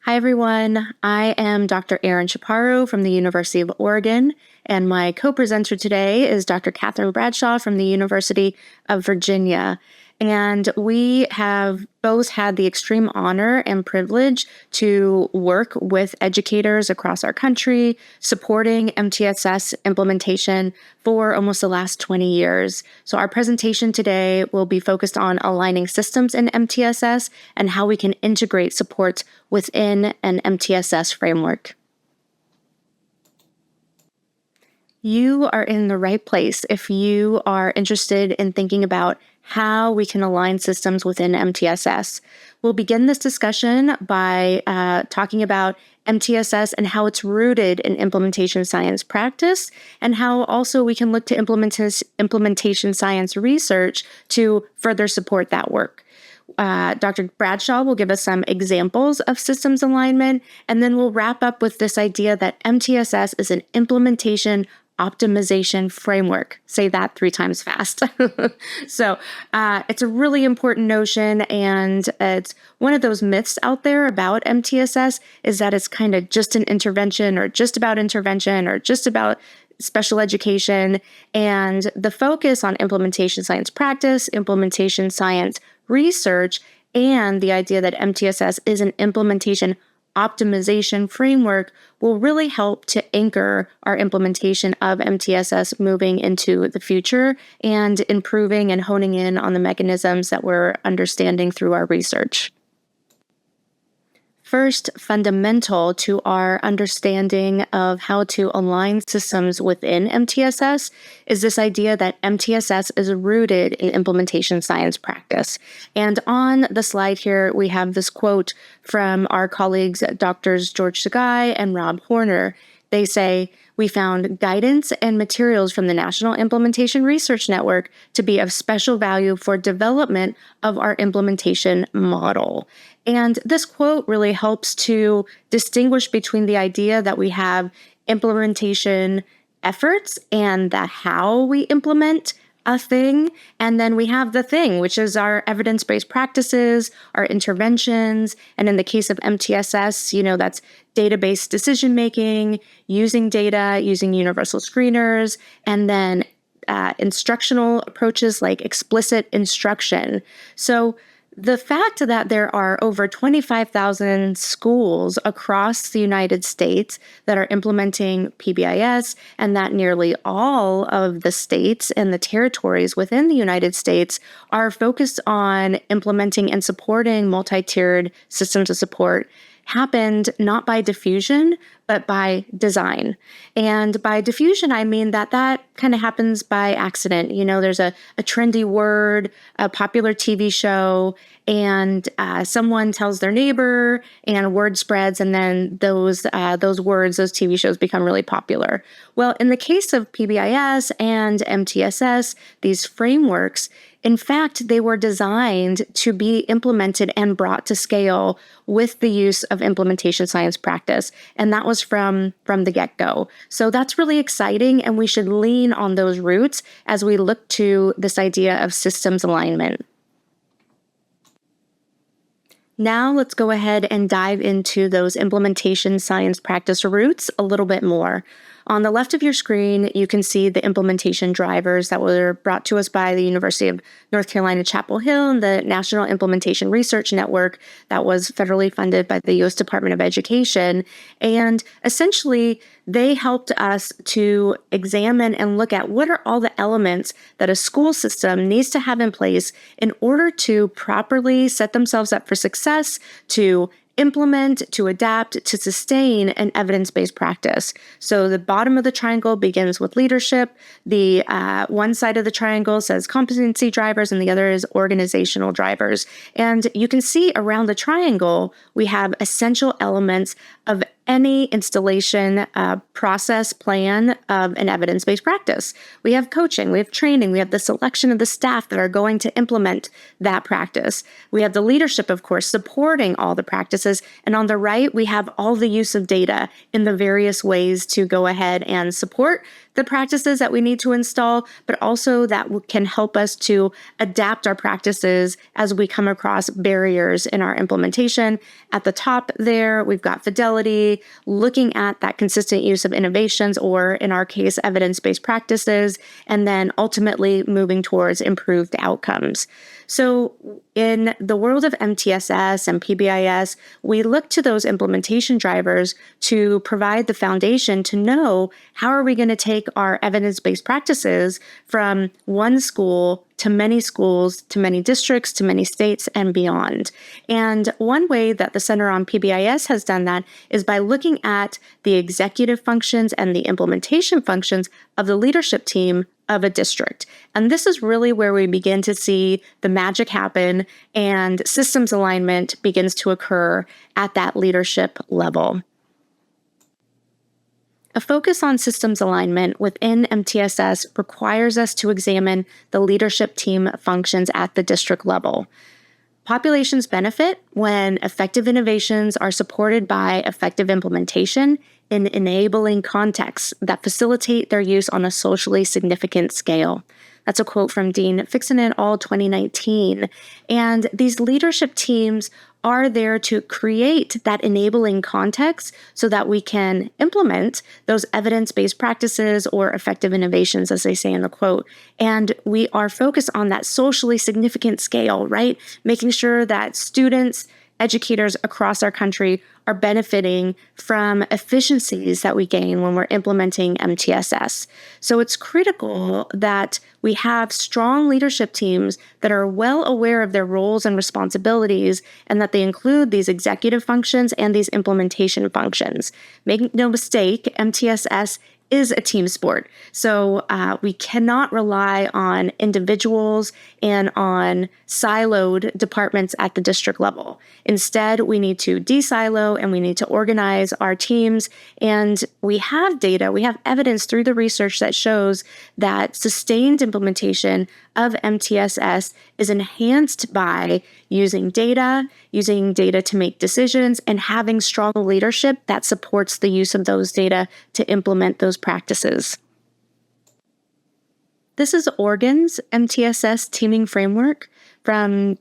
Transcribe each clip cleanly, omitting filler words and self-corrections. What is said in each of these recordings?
Hi, everyone. I am Dr. Erin Chaparro from the University of Oregon, and my co-presenter today is Dr. Catherine Bradshaw from the University of Virginia. And we have both had the extreme honor and privilege to work with educators across our country, supporting MTSS implementation for almost the last 20 years. So our presentation today will be focused on aligning systems in MTSS and how we can integrate supports within an MTSS framework. You are in the right place if you are interested in thinking about how we can align systems within MTSS. We'll begin this discussion by talking about MTSS and how it's rooted in implementation science practice, and how also we can look to implementation science research to further support that work. Dr. Bradshaw will give us some examples of systems alignment, and then we'll wrap up with this idea that MTSS is an implementation optimization framework. Say that 3 times fast. So it's a really important notion, and it's one of those myths out there about MTSS is that it's kind of just an intervention or just about special education. And the focus on implementation science practice, implementation science research, and the idea that MTSS is an implementation optimization framework will really help to anchor our implementation of MTSS moving into the future and improving and honing in on the mechanisms that we're understanding through our research. First, fundamental to our understanding of how to align systems within MTSS is this idea that MTSS is rooted in implementation science practice. And on the slide here, we have this quote from our colleagues, Drs. George Sagai and Rob Horner. They say, "We found guidance and materials from the National Implementation Research Network to be of special value for development of our implementation model." And this quote really helps to distinguish between the idea that we have implementation efforts and the how we implement a thing, and then we have the thing, which is our evidence-based practices, our interventions, and in the case of MTSS, that's database decision-making, using data, using universal screeners, and then instructional approaches like explicit instruction. So the fact that there are over 25,000 schools across the United States that are implementing PBIS, and that nearly all of the states and the territories within the United States are focused on implementing and supporting multi-tiered systems of support happened not by diffusion, but by design. And by diffusion, I mean that kind of happens by accident. There's a trendy word, a popular TV show, and someone tells their neighbor, and word spreads, and then those words, those TV shows become really popular. Well, in the case of PBIS and MTSS, these frameworks, in fact, they were designed to be implemented and brought to scale with the use of implementation science practice. And that was from the get-go. So that's really exciting, and we should lean on those roots as we look to this idea of systems alignment. Now let's go ahead and dive into those implementation science practice roots a little bit more. On the left of your screen, you can see the implementation drivers that were brought to us by the University of North Carolina, Chapel Hill, and the National Implementation Research Network that was federally funded by the U.S. Department of Education. And essentially, they helped us to examine and look at what are all the elements that a school system needs to have in place in order to properly set themselves up for success, to implement, to adapt, to sustain an evidence-based practice. So the bottom of the triangle begins with leadership. The one side of the triangle says competency drivers, and the other is organizational drivers. And you can see around the triangle, we have essential elements of any installation process plan of an evidence-based practice. We have coaching, we have training, we have the selection of the staff that are going to implement that practice. We have the leadership, of course, supporting all the practices. And on the right, we have all the use of data in the various ways to go ahead and support the practices that we need to install, but also that can help us to adapt our practices as we come across barriers in our implementation. At the top there, we've got fidelity, looking at that consistent use of innovations, or in our case, evidence-based practices, and then ultimately moving towards improved outcomes. So in the world of MTSS and PBIS, we look to those implementation drivers to provide the foundation to know how are we going to take our evidence-based practices from one school to many schools, to many districts, to many states, and beyond. And one way that the Center on PBIS has done that is by looking at the executive functions and the implementation functions of the leadership team of a district. And this is really where we begin to see the magic happen and systems alignment begins to occur at that leadership level. A focus on systems alignment within MTSS requires us to examine the leadership team functions at the district level. Populations benefit when effective innovations are supported by effective implementation in enabling contexts that facilitate their use on a socially significant scale. That's a quote from Dean Fixon et al. 2019. And these leadership teams are there to create that enabling context so that we can implement those evidence-based practices or effective innovations, as they say in the quote. And we are focused on that socially significant scale, right? Making sure that students, educators across our country are benefiting from efficiencies that we gain when we're implementing MTSS. So it's critical that we have strong leadership teams that are well aware of their roles and responsibilities, and that they include these executive functions and these implementation functions. Make no mistake, MTSS is a team sport. So we cannot rely on individuals and on siloed departments at the district level. Instead, we need to de-silo and we need to organize our teams. And we have data, we have evidence through the research that shows that sustained implementation of MTSS is enhanced by using data to make decisions, and having strong leadership that supports the use of those data to implement those practices. This is Oregon's MTSS teaming framework from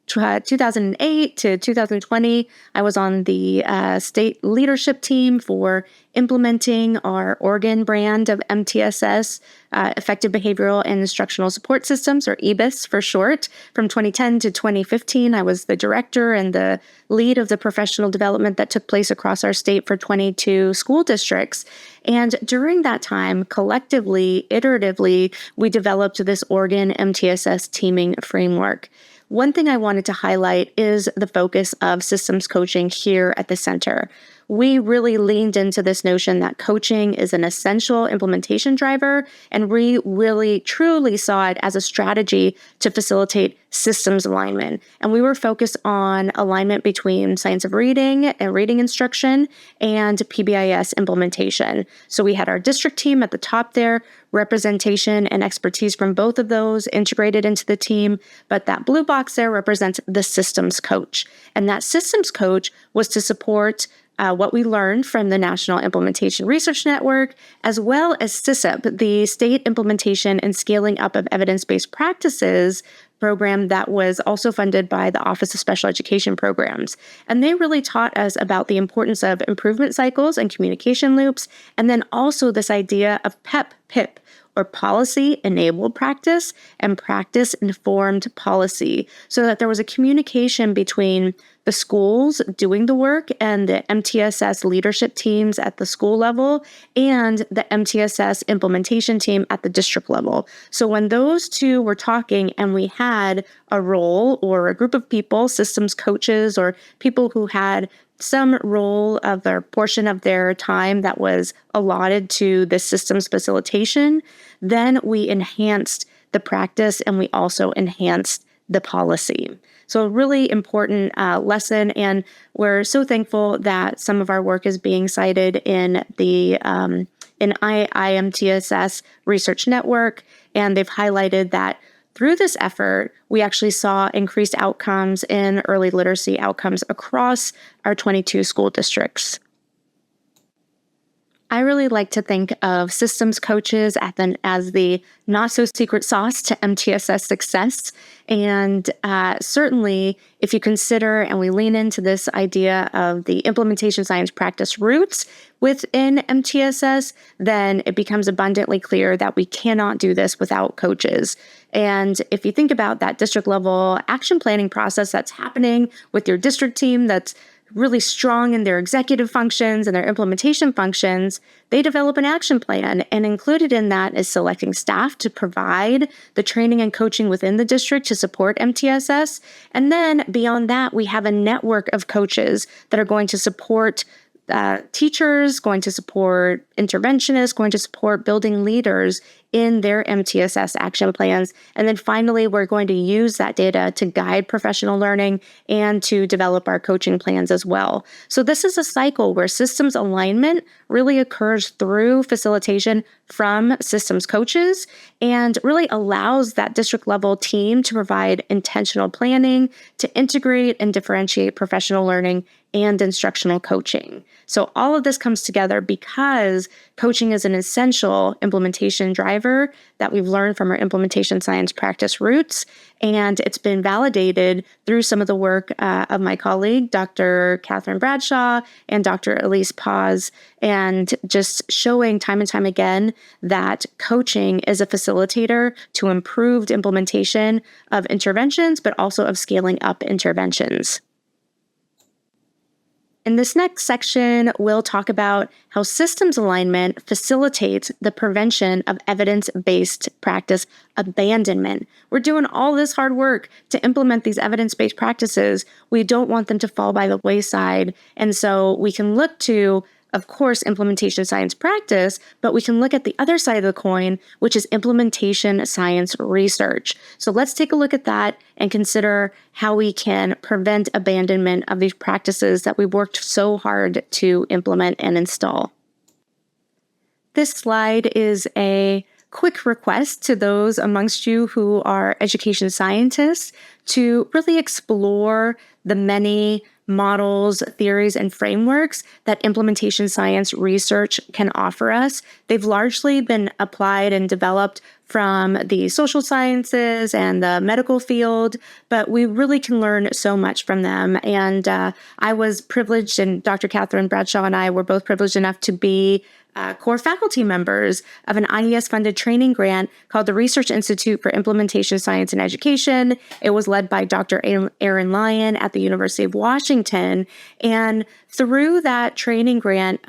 2008 to 2020. I was on the state leadership team for implementing our Oregon brand of MTSS, Effective Behavioral and Instructional Support Systems, or EBIS for short. From 2010 to 2015, I was the director and the lead of the professional development that took place across our state for 22 school districts. And during that time, collectively, iteratively, we developed this Oregon MTSS teaming framework. One thing I wanted to highlight is the focus of systems coaching here at the center. We really leaned into this notion that coaching is an essential implementation driver, and we really truly saw it as a strategy to facilitate systems alignment. And we were focused on alignment between science of reading and reading instruction and PBIS implementation. So we had our district team at the top there, representation and expertise from both of those integrated into the team. But that blue box there represents the systems coach. And that systems coach was to support what we learned from the National Implementation Research Network, as well as SISIP, the State Implementation and Scaling Up of Evidence-Based Practices program that was also funded by the Office of Special Education Programs. And they really taught us about the importance of improvement cycles and communication loops, and then also this idea of PEP, or policy-enabled practice and practice-informed policy, so that there was a communication between the schools doing the work and the MTSS leadership teams at the school level and the MTSS implementation team at the district level. So when those two were talking and we had a role or a group of people, systems coaches or people who had some role of their portion of their time that was allotted to the systems facilitation, then we enhanced the practice and we also enhanced the policy. So a really important lesson, and we're so thankful that some of our work is being cited in the I-MTSS Research Network, and they've highlighted that through this effort, we actually saw increased outcomes in early literacy outcomes across our 22 school districts. I really like to think of systems coaches as the not so secret sauce to MTSS success. And certainly, if you consider and we lean into this idea of the implementation science practice roots within MTSS, then it becomes abundantly clear that we cannot do this without coaches. And if you think about that district level action planning process that's happening with your district team, that's really strong in their executive functions and their implementation functions, they develop an action plan. And included in that is selecting staff to provide the training and coaching within the district to support MTSS. And then beyond that, we have a network of coaches that are going to support teachers, going to support interventionists, going to support building leaders in their MTSS action plans. And then finally, we're going to use that data to guide professional learning and to develop our coaching plans as well. So this is a cycle where systems alignment really occurs through facilitation from systems coaches and really allows that district level team to provide intentional planning to integrate and differentiate professional learning and instructional coaching. So all of this comes together because coaching is an essential implementation driver that we've learned from our implementation science practice roots. And it's been validated through some of the work of my colleague, Dr. Catherine Bradshaw and Dr. Elise Paz, and just showing time and time again that coaching is a facilitator to improved implementation of interventions, but also of scaling up interventions. In this next section, we'll talk about how systems alignment facilitates the prevention of evidence-based practice abandonment. We're doing all this hard work to implement these evidence-based practices. We don't want them to fall by the wayside. And so we can look to, of course, implementation science practice, but we can look at the other side of the coin, which is implementation science research. So let's take a look at that and consider how we can prevent abandonment of these practices that we've worked so hard to implement and install. This slide is a quick request to those amongst you who are education scientists to really explore the many models, theories, and frameworks that implementation science research can offer us. They've largely been applied and developed from the social sciences and the medical field, but we really can learn so much from them. And I was privileged, and Dr. Catherine Bradshaw and I were both privileged enough to be core faculty members of an IES-funded training grant called the Research Institute for Implementation Science and Education. It was led by Dr. Aaron Lyon at the University of Washington. And through that training grant,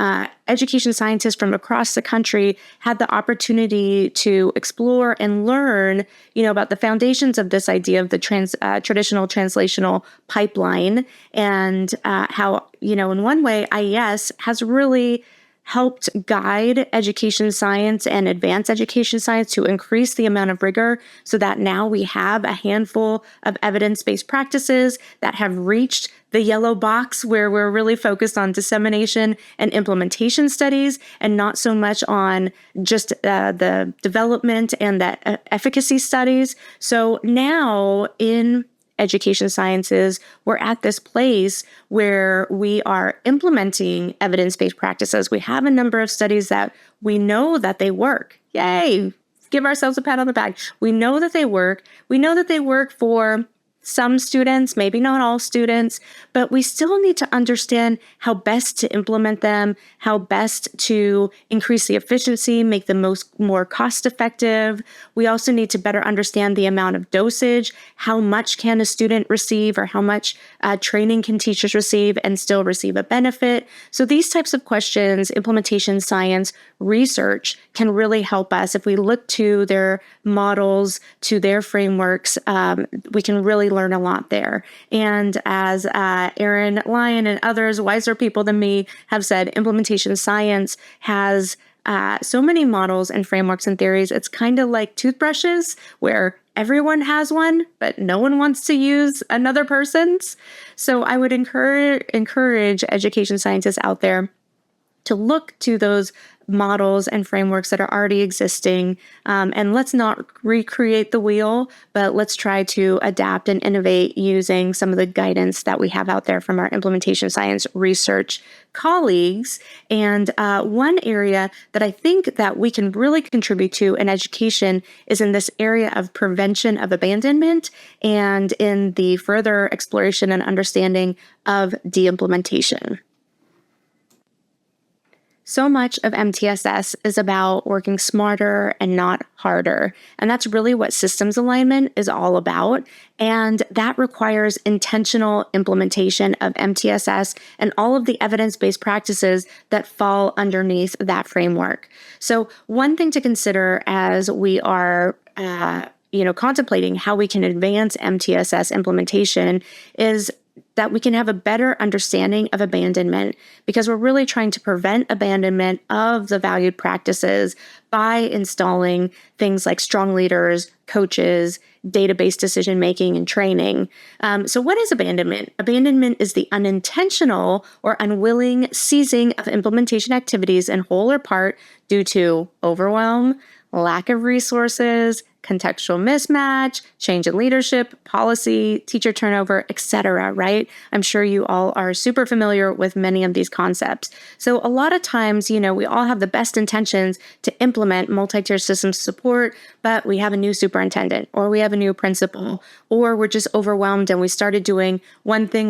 education scientists from across the country had the opportunity to explore and learn, about the foundations of this idea of the traditional translational pipeline and how, in one way, IES has really helped guide education science and advance education science to increase the amount of rigor so that now we have a handful of evidence-based practices that have reached the yellow box where we're really focused on dissemination and implementation studies and not so much on just the development and the efficacy studies. So now in education sciences, we're at this place where we are implementing evidence-based practices. We have a number of studies that we know that they work. Yay! Give ourselves a pat on the back. We know that they work. We know that they work for some students, maybe not all students, but we still need to understand how best to implement them, how best to increase the efficiency, make them more cost effective. We also need to better understand the amount of dosage, how much can a student receive or how much training can teachers receive and still receive a benefit. So these types of questions, implementation science research can really help us. If we look to their models, to their frameworks, we can really learn a lot there. And as Aaron Lyon and others, wiser people than me, have said, implementation science has so many models and frameworks and theories. It's kind of like toothbrushes where everyone has one, but no one wants to use another person's. So I would encourage education scientists out there to look to those models and frameworks that are already existing. And let's not recreate the wheel, but let's try to adapt and innovate using some of the guidance that we have out there from our implementation science research colleagues. And one area that I think that we can really contribute to in education is in this area of prevention of abandonment and in the further exploration and understanding of de-implementation. So much of MTSS is about working smarter and not harder. And that's really what systems alignment is all about. And that requires intentional implementation of MTSS and all of the evidence-based practices that fall underneath that framework. So one thing to consider as we are contemplating how we can advance MTSS implementation is that we can have a better understanding of abandonment, because we're really trying to prevent abandonment of the valued practices by installing things like strong leaders, coaches, database decision-making, and training. So what is abandonment? Abandonment is the unintentional or unwilling ceasing of implementation activities in whole or part due to overwhelm, lack of resources, contextual mismatch, change in leadership, policy, teacher turnover, etc., right? I'm sure you all are super familiar with many of these concepts. So a lot of times, we all have the best intentions to implement multi-tier systems support, but we have a new superintendent, or we have a new principal, or we're just overwhelmed and we started doing one thing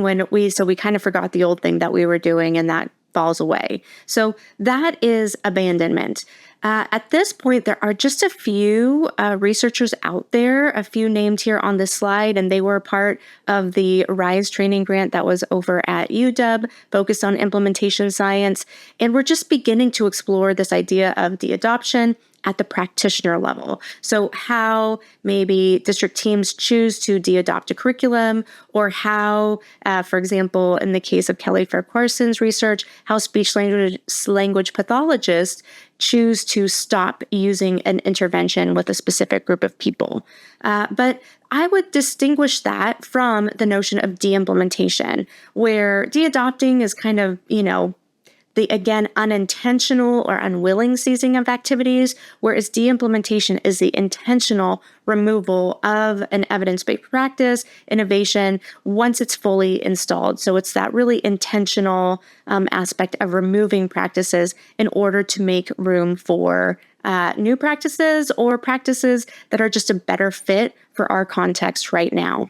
so we kind of forgot the old thing that we were doing, and that falls away. So that is abandonment. At this point, there are just a few researchers out there, a few named here on this slide, and they were part of the RISE training grant that was over at UW, focused on implementation science. And we're just beginning to explore this idea of the adoption at the practitioner level. So how maybe district teams choose to de-adopt a curriculum, or how, for example, in the case of Kelly Fair-Carson's research, how speech-language pathologists choose to stop using an intervention with a specific group of people. But I would distinguish that from the notion of de-implementation, where de-adopting is kind of, the, again, unintentional or unwilling ceasing of activities, whereas de-implementation is the intentional removal of an evidence-based practice, innovation, once it's fully installed. So it's that really intentional aspect of removing practices in order to make room for new practices, or practices that are just a better fit for our context right now.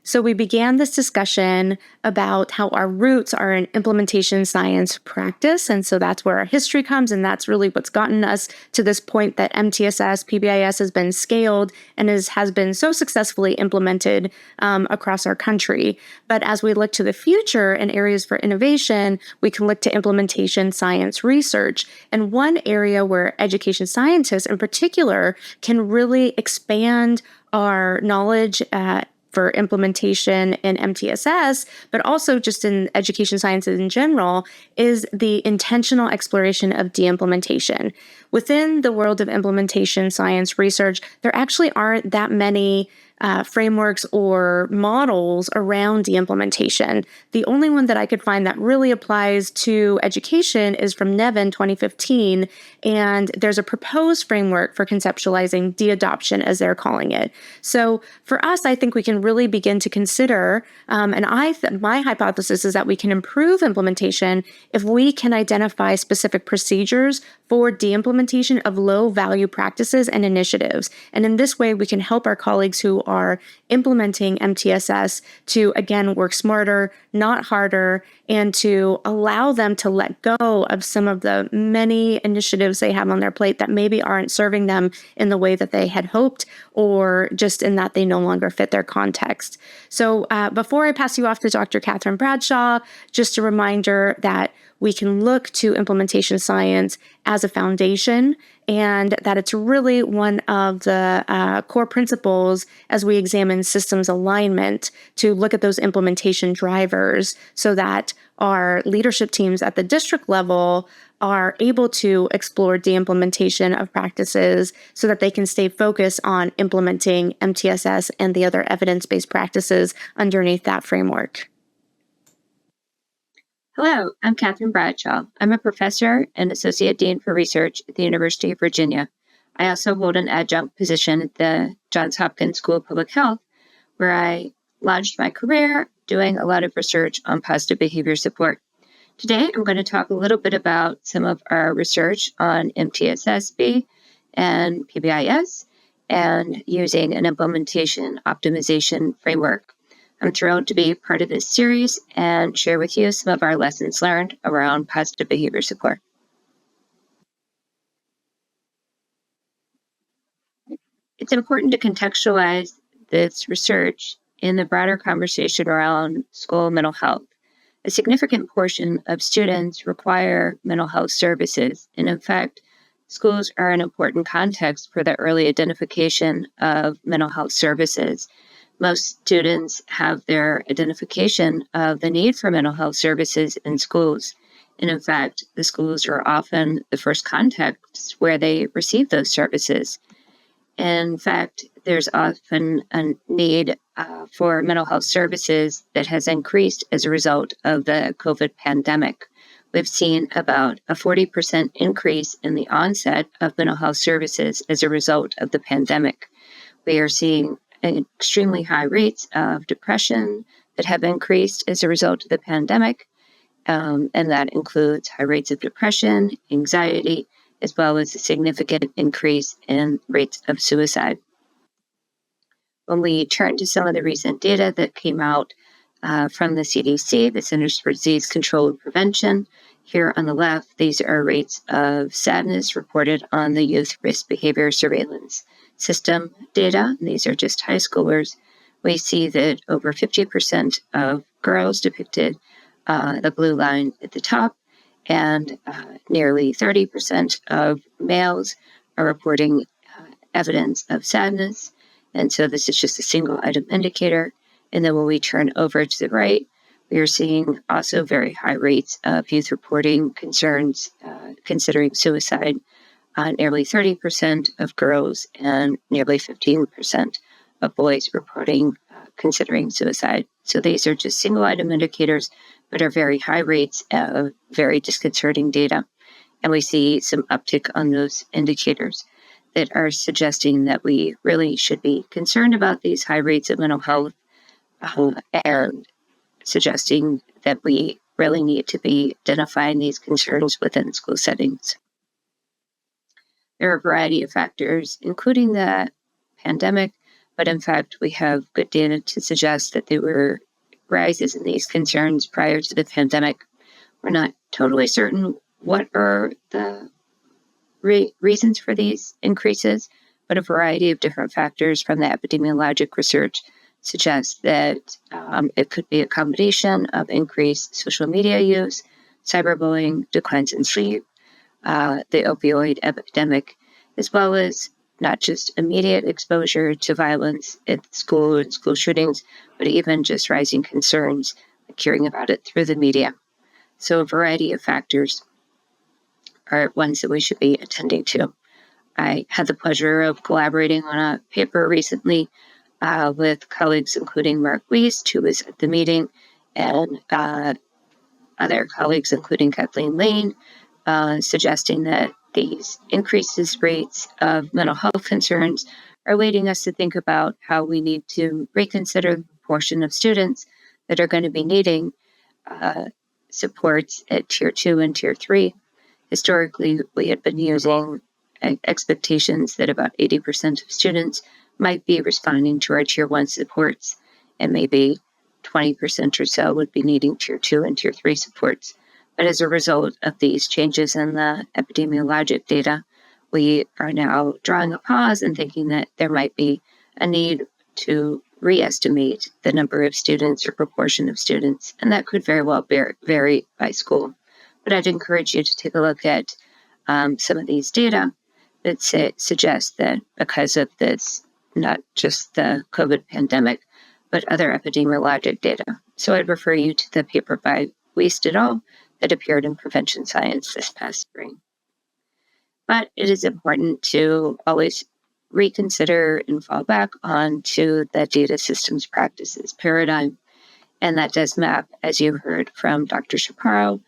So we began this discussion about how our roots are in implementation science practice. And so that's where our history comes. And that's really what's gotten us to this point that MTSS, PBIS has been scaled and has been so successfully implemented across our country. But as we look to the future and areas for innovation, we can look to implementation science research. And one area where education scientists in particular can really expand our knowledge for implementation in MTSS, but also just in education sciences in general, is the intentional exploration of de-implementation. Within the world of implementation science research, there actually aren't that many frameworks or models around de-implementation. The only one that I could find that really applies to education is from Nevin 2015, and there's a proposed framework for conceptualizing de-adoption, as they're calling it. So for us, I think we can really begin to consider, my hypothesis is that we can improve implementation if we can identify specific procedures for de-implementation of low-value practices and initiatives. And in this way, we can help our colleagues who are implementing MTSS to, again, work smarter, not harder, and to allow them to let go of some of the many initiatives they have on their plate that maybe aren't serving them in the way that they had hoped, or just in that they no longer fit their context. So before I pass you off to Dr. Catherine Bradshaw, just a reminder that we can look to implementation science as a foundation, and that it's really one of the core principles as we examine systems alignment to look at those implementation drivers so that our leadership teams at the district level are able to explore de-implementation of practices so that they can stay focused on implementing MTSS and the other evidence-based practices underneath that framework. Hello, I'm Catherine Bradshaw. I'm a professor and Associate Dean for Research at the University of Virginia. I also hold an adjunct position at the Johns Hopkins School of Public Health, where I launched my career doing a lot of research on positive behavior support. Today, I'm going to talk a little bit about some of our research on MTSSB and PBIS and using an implementation optimization framework. I'm thrilled to be part of this series and share with you some of our lessons learned around positive behavior support. It's important to contextualize this research in the broader conversation around school mental health. A significant portion of students require mental health services, and in fact, schools are an important context for the early identification of mental health services. Most students have their identification of the need for mental health services in schools. And in fact, the schools are often the first contexts where they receive those services. In fact, there's often a need for mental health services that has increased as a result of the COVID pandemic. We've seen about a 40% increase in the onset of mental health services as a result of the pandemic. We are seeing extremely high rates of depression that have increased as a result of the pandemic, and that includes high rates of depression, anxiety, as well as a significant increase in rates of suicide. When we turn to some of the recent data that came out from the CDC, the Centers for Disease Control and Prevention, here on the left, these are rates of sadness reported on the Youth Risk Behavior Surveillance System data. And these are just high schoolers. We see that over 50% of girls depicted the blue line at the top, and nearly 30% of males are reporting evidence of sadness. And so this is just a single item indicator. And then when we turn over to the right, we are seeing also very high rates of youth reporting concerns considering suicide. Nearly 30% of girls and nearly 15% of boys reporting considering suicide. So these are just single item indicators, but are very high rates of very disconcerting data. And we see some uptick on those indicators that are suggesting that we really should be concerned about these high rates of mental health and suggesting that we really need to be identifying these concerns within school settings. There are a variety of factors, including the pandemic, but in fact, we have good data to suggest that there were rises in these concerns prior to the pandemic. We're not totally certain what are the reasons for these increases, but a variety of different factors from the epidemiologic research suggests that it could be a combination of increased social media use, cyberbullying, declines in sleep, the opioid epidemic, as well as not just immediate exposure to violence at school and school shootings, but even just rising concerns, like hearing about it through the media. So a variety of factors are ones that we should be attending to. I had the pleasure of collaborating on a paper recently with colleagues, including Mark Wiest, who was at the meeting, and other colleagues, including Kathleen Lane, suggesting that these increases rates of mental health concerns are leading us to think about how we need to reconsider the proportion of students that are going to be needing supports at Tier 2 and Tier 3. Historically, we had been using expectations that about 80% of students might be responding to our Tier 1 supports, and maybe 20% or so would be needing Tier 2 and Tier 3 supports. But as a result of these changes in the epidemiologic data, we are now drawing a pause and thinking that there might be a need to re-estimate the number of students or proportion of students, and that could very well vary by school. But I'd encourage you to take a look at some of these data that suggest that because of this, not just the COVID pandemic, but other epidemiologic data. So I'd refer you to the paper by Wiest et al. That appeared in Prevention Science this past spring. But it is important to always reconsider and fall back onto the data systems practices paradigm. And that does map, as you heard from Dr. Shaparo,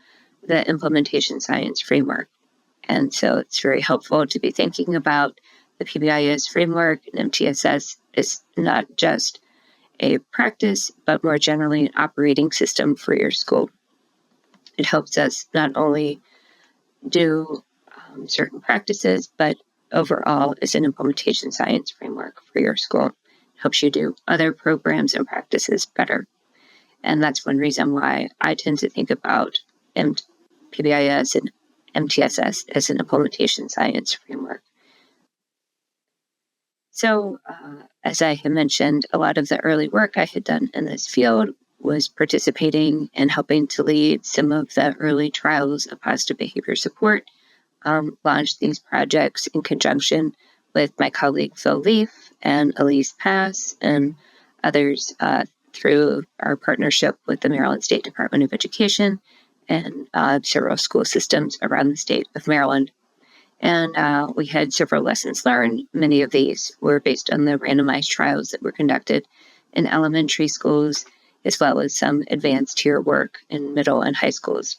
the implementation science framework. And so it's very helpful to be thinking about the PBIS framework and MTSS is not just a practice, but more generally an operating system for your school. It helps us not only do certain practices, but overall is an implementation science framework for your school. It helps you do other programs and practices better. And that's one reason why I tend to think about PBIS and MTSS as an implementation science framework. So, as I had mentioned, a lot of the early work I had done in this field was participating and helping to lead some of the early trials of positive behavior support, launched these projects in conjunction with my colleague Phil Leaf and Elise Pass and others through our partnership with the Maryland State Department of Education and several school systems around the state of Maryland. And we had several lessons learned. Many of these were based on the randomized trials that were conducted in elementary schools, as well as some advanced tier work in middle and high schools.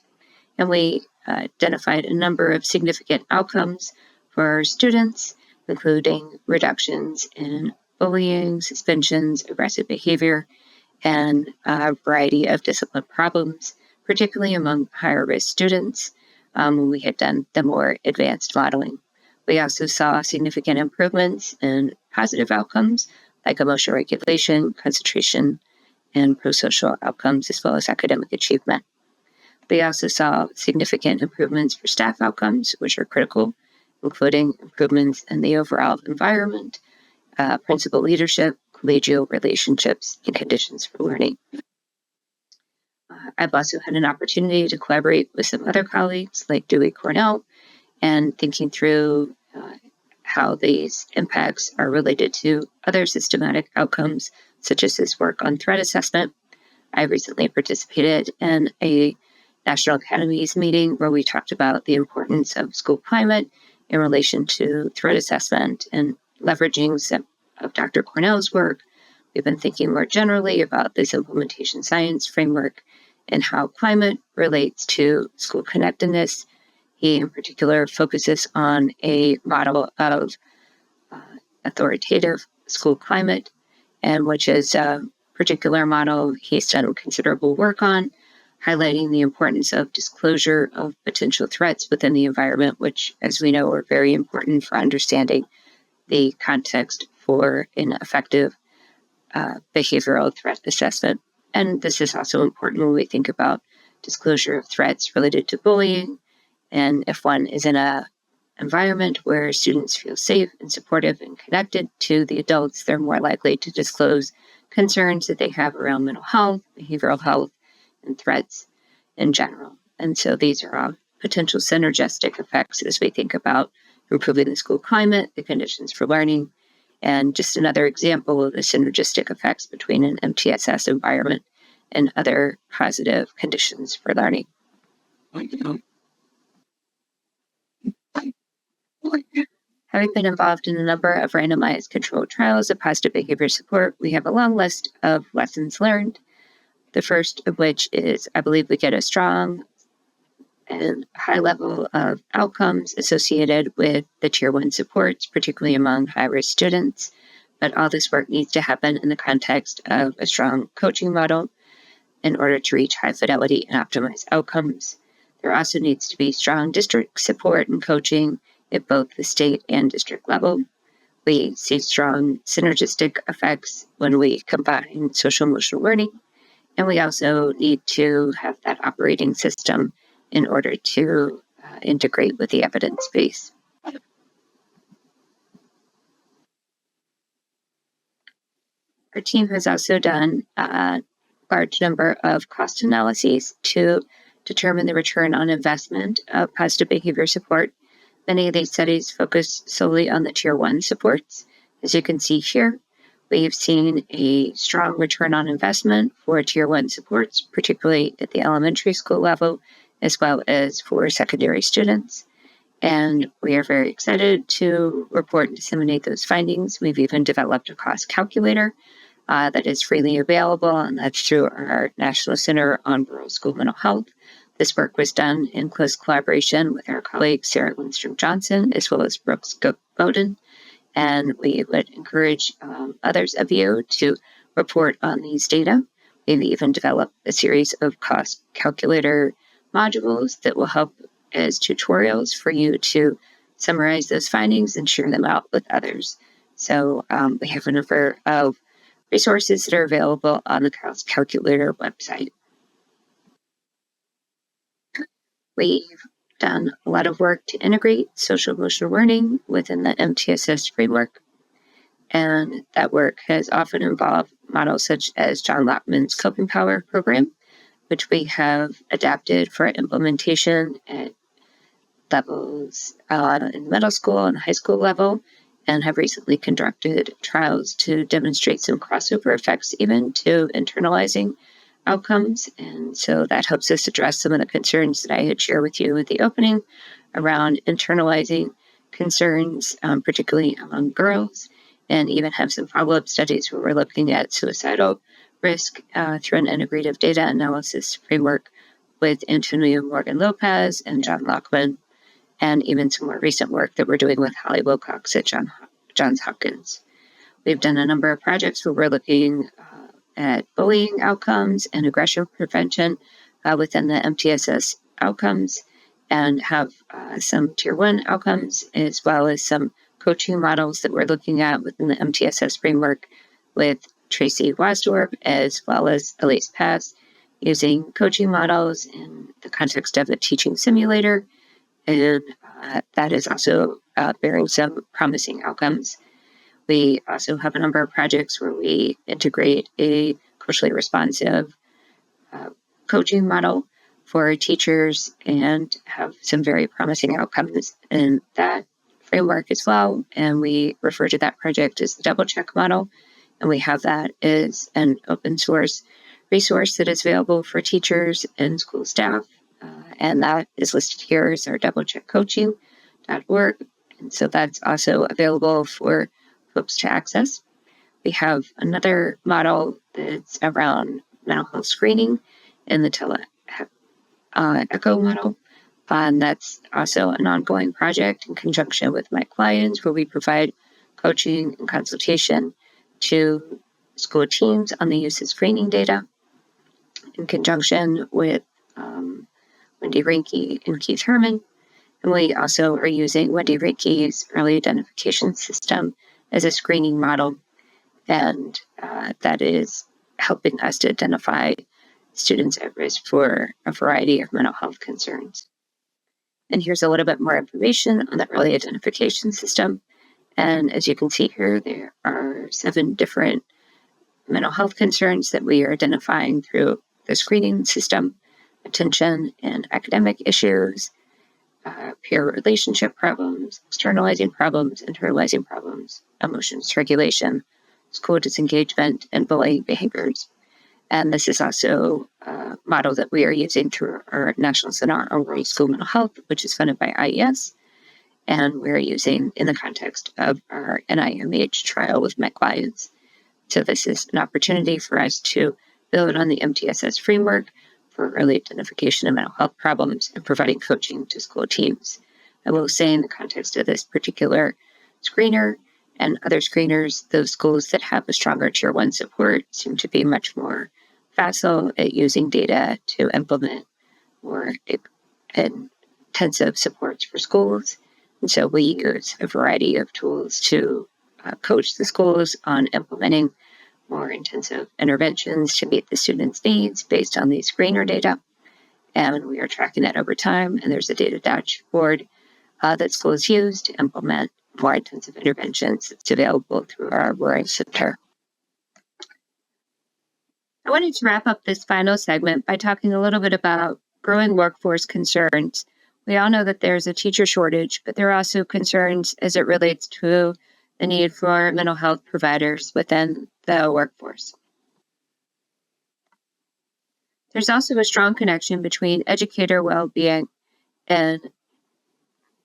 And we identified a number of significant outcomes for our students, including reductions in bullying, suspensions, aggressive behavior, and a variety of discipline problems, particularly among higher risk students. When we had done the more advanced modeling. We also saw significant improvements in positive outcomes like emotional regulation, concentration, and prosocial outcomes, as well as academic achievement. We also saw significant improvements for staff outcomes, which are critical, including improvements in the overall environment, principal leadership, collegial relationships, and conditions for learning. I've also had an opportunity to collaborate with some other colleagues like Dewey Cornell and thinking through how these impacts are related to other systematic outcomes, such as this work on threat assessment. I recently participated in a National Academies meeting where we talked about the importance of school climate in relation to threat assessment and leveraging some of Dr. Cornell's work. We've been thinking more generally about this implementation science framework and how climate relates to school connectedness. He, in particular, focuses on a model of authoritative school climate, and which is a particular model he's done considerable work on, highlighting the importance of disclosure of potential threats within the environment, which, as we know, are very important for understanding the context for an effective behavioral threat assessment. And this is also important when we think about disclosure of threats related to bullying. And if one is in an environment where students feel safe and supportive and connected to the adults, they're more likely to disclose concerns that they have around mental health, behavioral health, and threats in general. And so these are all potential synergistic effects as we think about improving the school climate, the conditions for learning, and just another example of the synergistic effects between an MTSS environment and other positive conditions for learning. Having been involved in a number of randomized controlled trials of positive behavior support, we have a long list of lessons learned. The first of which is, I believe we get a strong and high level of outcomes associated with the Tier 1 supports, particularly among high-risk students. But all this work needs to happen in the context of a strong coaching model in order to reach high fidelity and optimize outcomes. There also needs to be strong district support and coaching at both the state and district level. We see strong synergistic effects when we combine social emotional learning. And we also need to have that operating system in order to integrate with the evidence base. Our team has also done a large number of cost analyses to determine the return on investment of positive behavior support. Many of these studies focus solely on the Tier 1 supports. As you can see here, we've seen a strong return on investment for Tier 1 supports, particularly at the elementary school level, as well as for secondary students. And we are very excited to report and disseminate those findings. We've even developed a cost calculator that is freely available, and that's through our National Center on Rural School Mental Health. This work was done in close collaboration with our colleague Sarah Lindstrom Johnson, as well as Brooks Bowden. And we would encourage others of you to report on these data. We've even developed a series of cost calculator modules that will help as tutorials for you to summarize those findings and share them out with others. So we have a number of resources that are available on the cost calculator website. We've done a lot of work to integrate social emotional learning within the I-MTSS framework. And that work has often involved models such as John Lockman's Coping Power program, which we have adapted for implementation at levels in middle school and high school level, and have recently conducted trials to demonstrate some crossover effects even to internalizing outcomes. And so that helps us address some of the concerns that I had shared with you at the opening around internalizing concerns, particularly among girls, and even have some follow-up studies where we're looking at suicidal risk through an integrative data analysis framework with Antonio Morgan Lopez and John Lockman, and even some more recent work that we're doing with Holly Wilcox at Johns Hopkins. We've done a number of projects where we're looking at bullying outcomes and aggression prevention within the I-MTSS outcomes, and have some tier 1 outcomes, as well as some coaching models that we're looking at within the I-MTSS framework with Tracy Wasdorp, as well as Elise Pass, using coaching models in the context of a teaching simulator. And that is also bearing some promising outcomes. We also have a number of projects where we integrate a culturally responsive coaching model for teachers and have some very promising outcomes in that framework as well. And we refer to that project as the double check model. And we have that as an open source resource that is available for teachers and school staff. And that is listed here as our doublecheckcoaching.org. And so that's also available for folks to access. We have another model that's around mental health screening in the ECHO model. And that's also an ongoing project in conjunction with my clients, where we provide coaching and consultation to school teams on the use of screening data in conjunction with Wendy Rinke and Keith Herman. And we also are using Wendy Rinke's early identification system as a screening model. And that is helping us to identify students at risk for a variety of mental health concerns. And here's a little bit more information on the early identification system. And as you can see here, there are 7 different mental health concerns that we are identifying through the screening system: attention and academic issues, peer relationship problems, externalizing problems, internalizing problems, emotions regulation, school disengagement, and bullying behaviors. And this is also a model that we are using through our National Center on Rural School Mental Health, which is funded by IES. And we're using in the context of our NIMH trial with my clients. So this is an opportunity for us to build on the I-MTSS framework for early identification of mental health problems and providing coaching to school teams. I will say, in the context of this particular screener and other screeners, those schools that have a stronger tier 1 support seem to be much more facile at using data to implement more intensive supports for schools. And so we use a variety of tools to coach the schools on implementing more intensive interventions to meet the students' needs based on these screener data. And we are tracking that over time. And there's a data dashboard that schools use to implement more intensive interventions. It's available through our Roaring Center. I wanted to wrap up this final segment by talking a little bit about growing workforce concerns. We all know that there's a teacher shortage, but there are also concerns as it relates to the need for mental health providers within the workforce. There's also a strong connection between educator well-being and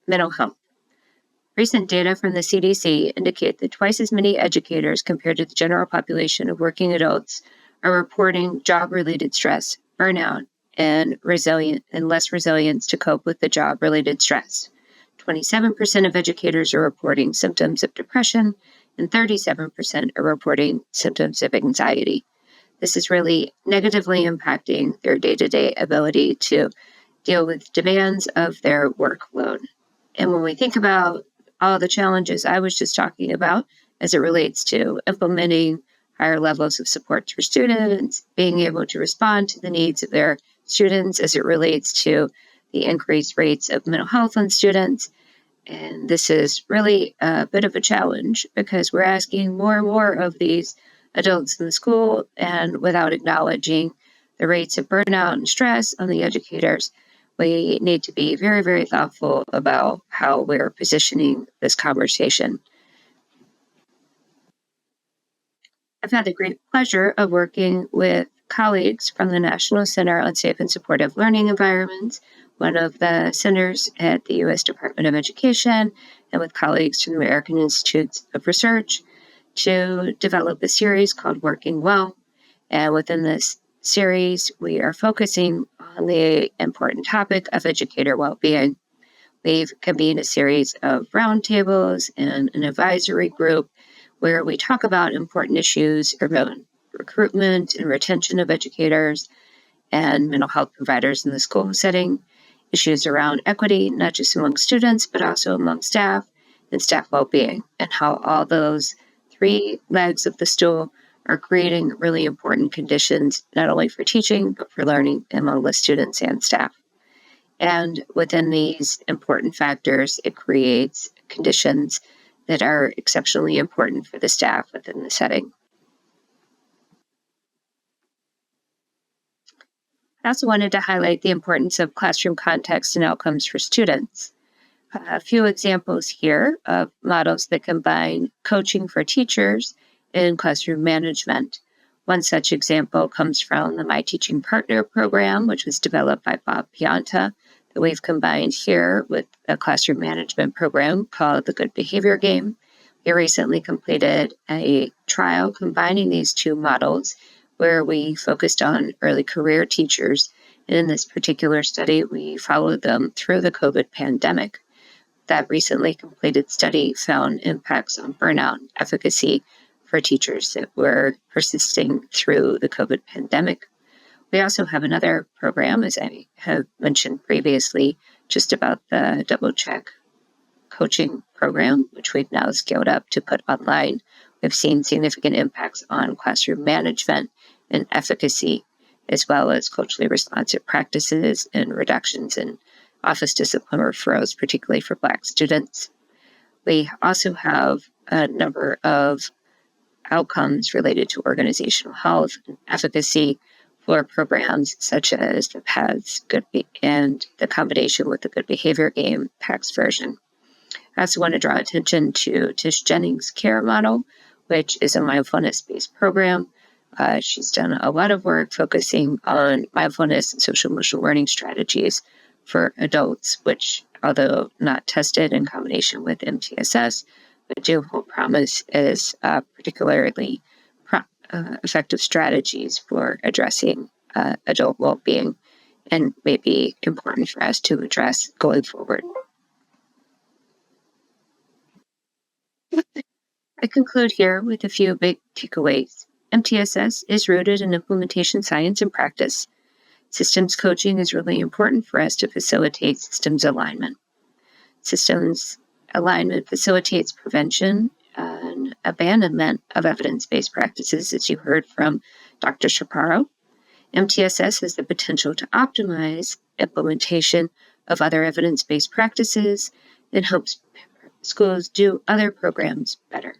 mental health. Recent data from the CDC indicate that twice as many educators compared to the general population of working adults are reporting job-related stress, burnout, and less resilience to cope with the job-related stress. 27% of educators are reporting symptoms of depression, and 37% are reporting symptoms of anxiety. This is really negatively impacting their day-to-day ability to deal with demands of their workload. And when we think about all the challenges I was just talking about as it relates to implementing higher levels of support for students, being able to respond to the needs of their students as it relates to the increased rates of mental health on students. And this is really a bit of a challenge because we're asking more and more of these adults in the school, and without acknowledging the rates of burnout and stress on the educators, we need to be very, very thoughtful about how we're positioning this conversation. I've had the great pleasure of working with colleagues from the National Center on Safe and Supportive Learning Environments, one of the centers at the U.S. Department of Education, and with colleagues from the American Institutes of Research to develop a series called Working Well. And within this series, we are focusing on the important topic of educator well-being. We've convened a series of roundtables and an advisory group where we talk about important issues around recruitment and retention of educators and mental health providers in the school setting, issues around equity, not just among students, but also among staff and staff well-being, and how all those three legs of the stool are creating really important conditions, not only for teaching, but for learning among the students and staff. And within these important factors, it creates conditions that are exceptionally important for the staff within the setting. I also wanted to highlight the importance of classroom context and outcomes for students. A few examples here of models that combine coaching for teachers and classroom management. One such example comes from the My Teaching Partner program, which was developed by Bob Pianta, that we've combined here with a classroom management program called the Good Behavior Game. We recently completed a trial combining these two models where we focused on early career teachers. And in this particular study, we followed them through the COVID pandemic. That recently completed study found impacts on burnout and efficacy for teachers that were persisting through the COVID pandemic. We also have another program, as I have mentioned previously, just about the Double Check coaching program, which we've now scaled up to put online. We've seen significant impacts on classroom management and efficacy, as well as culturally responsive practices and reductions in office discipline referrals, particularly for Black students. We also have a number of outcomes related to organizational health and efficacy for programs such as the PATHS and the combination with the Good Behavior Game PACS version. I also want to draw attention to Tish Jennings' CARE model, which is a mindfulness-based program. She's done a lot of work focusing on mindfulness and social emotional learning strategies for adults, which, although not tested in combination with MTSS, but do hold promise as particularly effective strategies for addressing adult well-being, and may be important for us to address going forward. I conclude here with a few big takeaways. MTSS is rooted in implementation science and practice. Systems coaching is really important for us to facilitate systems alignment. Systems alignment facilitates prevention and abandonment of evidence-based practices, as you heard from Dr. Chaparro. MTSS has the potential to optimize implementation of other evidence-based practices and helps schools do other programs better.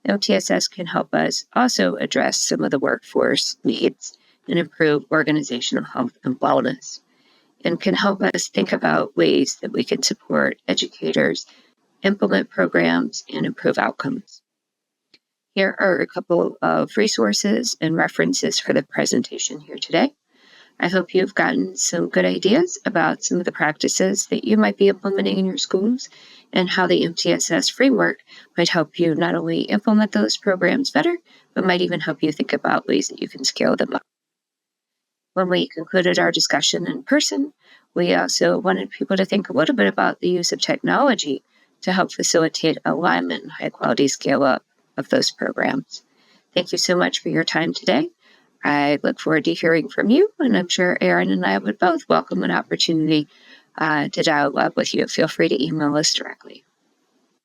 MTSS can help us also address some of the workforce needs and improve organizational health and wellness, and can help us think about ways that we can support educators, implement programs, and improve outcomes. Here are a couple of resources and references for the presentation here today. I hope you've gotten some good ideas about some of the practices that you might be implementing in your schools and how the MTSS framework might help you not only implement those programs better, but might even help you think about ways that you can scale them up. When we concluded our discussion in person, we also wanted people to think a little bit about the use of technology to help facilitate alignment and high quality scale up of those programs. Thank you so much for your time today. I look forward to hearing from you, and I'm sure Aaron and I would both welcome an opportunity to dialogue with you. Feel free to email us directly.